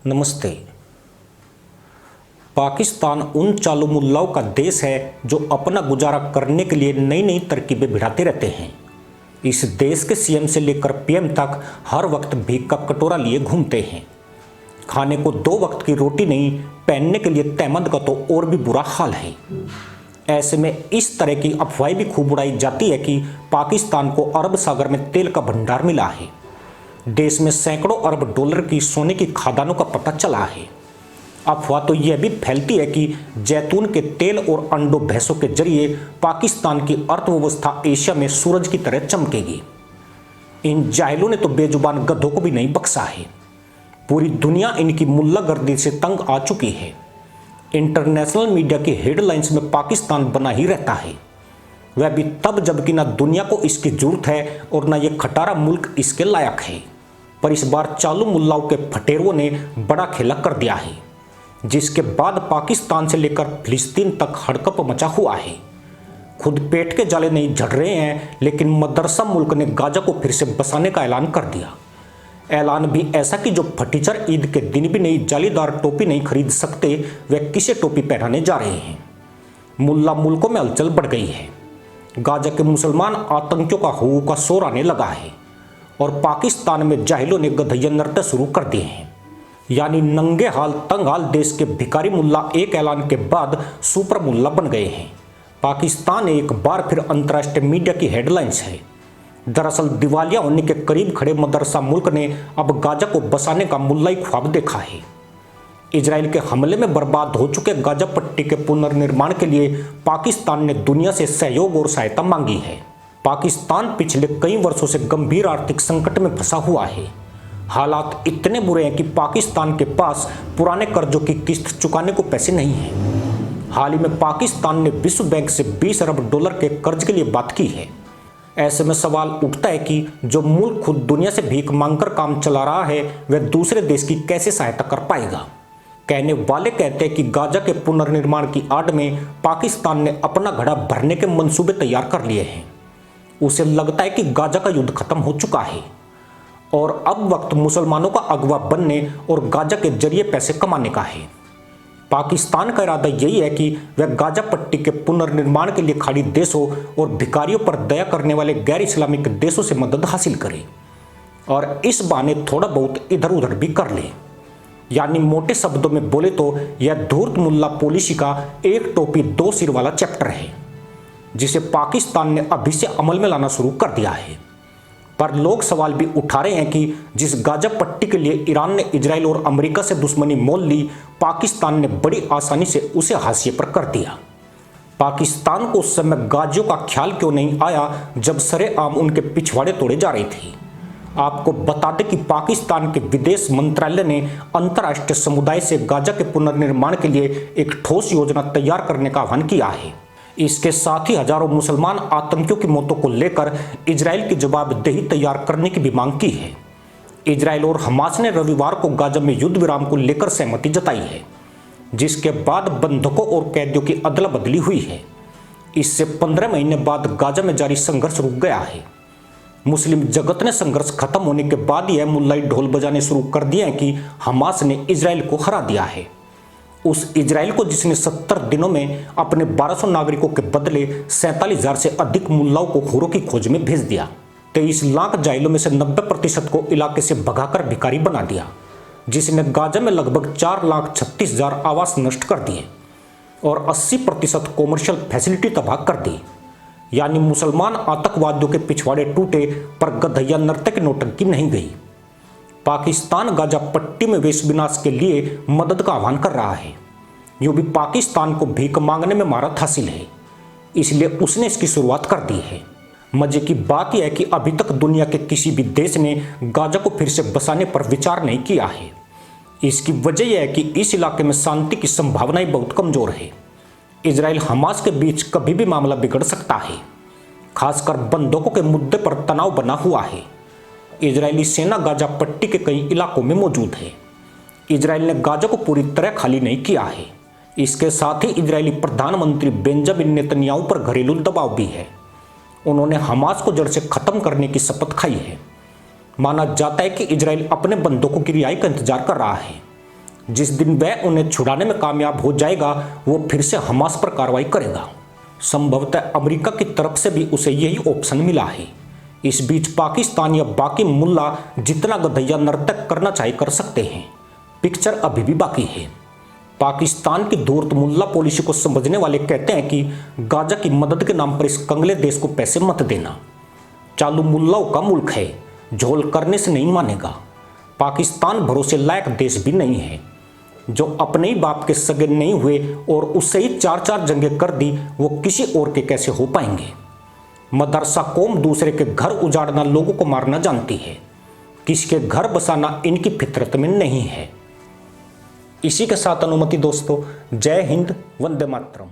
नमस्ते। पाकिस्तान उन चालू मुल्लाओं का देश है जो अपना गुजारा करने के लिए नई नई तरकीबें भिड़ाते रहते हैं। इस देश के सीएम से लेकर पीएम तक हर वक्त भीख का कटोरा लिए घूमते हैं। खाने को 2 वक्त की रोटी नहीं, पहनने के लिए तहमद का तो और भी बुरा हाल है। ऐसे में इस तरह की अफवाहें भी खूब उड़ाई जाती है कि पाकिस्तान को अरब सागर में तेल का भंडार मिला है। देश में सैकड़ों अरब डॉलर की सोने की खदानों का पता चला है। अफवाह तो यह भी फैलती है कि जैतून के तेल और अंडों भैंसों के जरिए पाकिस्तान की अर्थव्यवस्था एशिया में सूरज की तरह चमकेगी। इन जाहिलों ने तो बेजुबान गधों को भी नहीं बख्शा है। पूरी दुनिया इनकी मुल्लागर्दी से तंग आ चुकी है। इंटरनेशनल मीडिया की हेडलाइंस में पाकिस्तान बना ही रहता है, वह भी तब जबकि ना दुनिया को इसकी जरूरत है और ना ये खटारा मुल्क इसके लायक है। पर इस बार चालू मुल्लाओं के फटेरों ने बड़ा खेला कर दिया है, जिसके बाद पाकिस्तान से लेकर फिलिस्तीन तक हड़कंप मचा हुआ है। खुद पेट के जाले नहीं झड़ रहे हैं, लेकिन मदरसा मुल्क ने गाजा को फिर से बसाने का ऐलान कर दिया। ऐलान भी ऐसा कि जो फटीचर ईद के दिन भी नई जालीदार टोपी नहीं खरीद सकते, वे किसे टोपी पहनाने जा रहे हैं। मुल्ला मुल्कों में हलचल बढ़ गई है। गाजा के मुसलमान आतंकियों का हू का शोर आने लगा है और पाकिस्तान में जाहिलों ने गधैया नृत्य शुरू कर दिए हैं। यानी नंगे हाल तंग हाल देश के भिखारी मुल्ला एक ऐलान के बाद सुपर मुल्ला बन गए हैं। पाकिस्तान एक बार फिर अंतर्राष्ट्रीय मीडिया की हेडलाइंस है। दरअसल दिवालिया होने के करीब खड़े मदरसा मुल्क ने अब गाजा को बसाने का मुल्लाई ख्वाब देखा है। इजराइल के हमले में बर्बाद हो चुके गाजा पट्टी के पुनर्निर्माण के लिए पाकिस्तान ने दुनिया से सहयोग और सहायता मांगी है। पाकिस्तान पिछले कई वर्षों से गंभीर आर्थिक संकट में फंसा हुआ है। हालात इतने बुरे हैं कि पाकिस्तान के पास पुराने कर्जों की किस्त चुकाने को पैसे नहीं हैं। हाल ही में पाकिस्तान ने विश्व बैंक से 20 अरब डॉलर के कर्ज के लिए बात की है। ऐसे में सवाल उठता है कि जो मुल्क खुद दुनिया से भीख मांगकर काम चला रहा है, वह दूसरे देश की कैसे सहायता कर पाएगा। कहने वाले कहते हैं कि गाजा के पुनर्निर्माण की आड़ में पाकिस्तान ने अपना घड़ा भरने के मंसूबे तैयार कर लिए हैं। उसे लगता है कि गाजा का युद्ध खत्म हो चुका है और अब वक्त मुसलमानों का अगवा बनने और गाजा के जरिए पैसे कमाने का है। पाकिस्तान का इरादा यही है कि वह गाजा पट्टी के पुनर्निर्माण के लिए खाड़ी देशों और भिखारियों पर दया करने वाले गैर इस्लामिक देशों से मदद हासिल करे और इस बहाने थोड़ा बहुत इधर उधर भी कर ले। यानी मोटे शब्दों में बोले तो यह धूर्त मुल्ला पॉलिसी का एक टोपी 2 सिर वाला चैप्टर है, जिसे पाकिस्तान ने अभी से अमल में लाना शुरू कर दिया है। पर लोग सवाल भी उठा रहे हैं कि जिस गाजा पट्टी के लिए ईरान ने इजराइल और अमेरिका से दुश्मनी मोल ली, पाकिस्तान ने बड़ी आसानी से उसे हाशिए पर कर दिया। पाकिस्तान को उस समय गाजियों का ख्याल क्यों नहीं आया जब सरेआम उनके पिछवाड़े तोड़े जा रहे थे। आपको बता दें कि पाकिस्तान के विदेश मंत्रालय ने अंतर्राष्ट्रीय समुदाय से गाजा के पुनर्निर्माण के लिए एक ठोस योजना तैयार करने का आह्वान किया है। इसके साथ ही हजारों मुसलमान आतंकियों की मौतों को लेकर इजराइल की जवाबदेही तैयार करने की भी मांग की है। इजराइल और हमास ने रविवार को गाजा में युद्ध विराम को लेकर सहमति जताई है, जिसके बाद बंधकों और कैदियों की अदला बदली हुई है। इससे 15 महीने बाद गाजा में जारी संघर्ष रुक गया है। मुस्लिम जगत ने संघर्ष खत्म होने के बाद यह मुल्लाई ढोल बजाने शुरू कर दिए हैं कि हमास ने इजराइल को हरा दिया है। उस इजराइल को जिसने 70 दिनों में अपने 1200 नागरिकों के बदले 47,000 से अधिक मुल्लाओं को खूरों की खोज में भेज दिया। 23 लाख जाहिलों में से 90% को इलाके से भगाकर भिखारी बना दिया, जिसने गाजा में लगभग 4,36,000 आवास नष्ट कर दिए और 80% कॉमर्शियल फैसिलिटी तबाह कर दी। यानी मुसलमान आतंकवादियों के पिछवाड़े टूटे, पर गधैया नर्तक की नौटंकी नहीं गई। पाकिस्तान गाजा पट्टी में वेश विनाश के लिए मदद का आह्वान कर रहा है। यूं भी पाकिस्तान को भीख मांगने में महारत हासिल है, इसलिए उसने इसकी शुरुआत कर दी है। मजे की बात यह है कि अभी तक दुनिया के किसी भी देश ने गाजा को फिर से बसाने पर विचार नहीं किया है। इसकी वजह यह है कि इस इलाके में शांति की संभावनाएं बहुत कमजोर है। इजराइल हमास के बीच कभी भी मामला बिगड़ सकता है। खासकर बंधकों के मुद्दे पर तनाव बना हुआ है। इजरायली सेना गाजा पट्टी के कई इलाकों में मौजूद है। इजराइल ने गाजा को पूरी तरह खाली नहीं किया है। इसके साथ ही इजरायली प्रधानमंत्री बेंजामिन नेतन्याहू पर घरेलू दबाव भी है। उन्होंने हमास को जड़ से खत्म करने की शपथ खाई है। माना जाता है कि इजराइल अपने बंधकों की रिहाई का इंतजार कर रहा है। जिस दिन वह उन्हें छुड़ाने में कामयाब हो जाएगा वो फिर से हमास पर कार्रवाई करेगा। संभवतः अमेरिका की तरफ से भी उसे यही ऑप्शन मिला है। इस बीच पाकिस्तान या बाकी मुल्ला जितना गधैया नर्तक करना चाहे कर सकते हैं, पिक्चर अभी भी बाकी है। पाकिस्तान की धूर्त मुल्ला पॉलिसी को समझने वाले कहते हैं कि गाजा की मदद के नाम पर इस कंगले देश को पैसे मत देना। चालू मुल्लाओं का मुल्क है, झोल करने से नहीं मानेगा। पाकिस्तान भरोसे लायक देश भी नहीं है। जो अपने ही बाप के सगे नहीं हुए और उससे ही 4-4 जंगें कर दी, वो किसी और के कैसे हो पाएंगे। मदरसा कौम दूसरे के घर उजाड़ना, लोगों को मारना जानती है। किसी के घर बसाना इनकी फितरत में नहीं है। इसी के साथ अनुमति दोस्तों, जय हिंद, वंदे मातरम।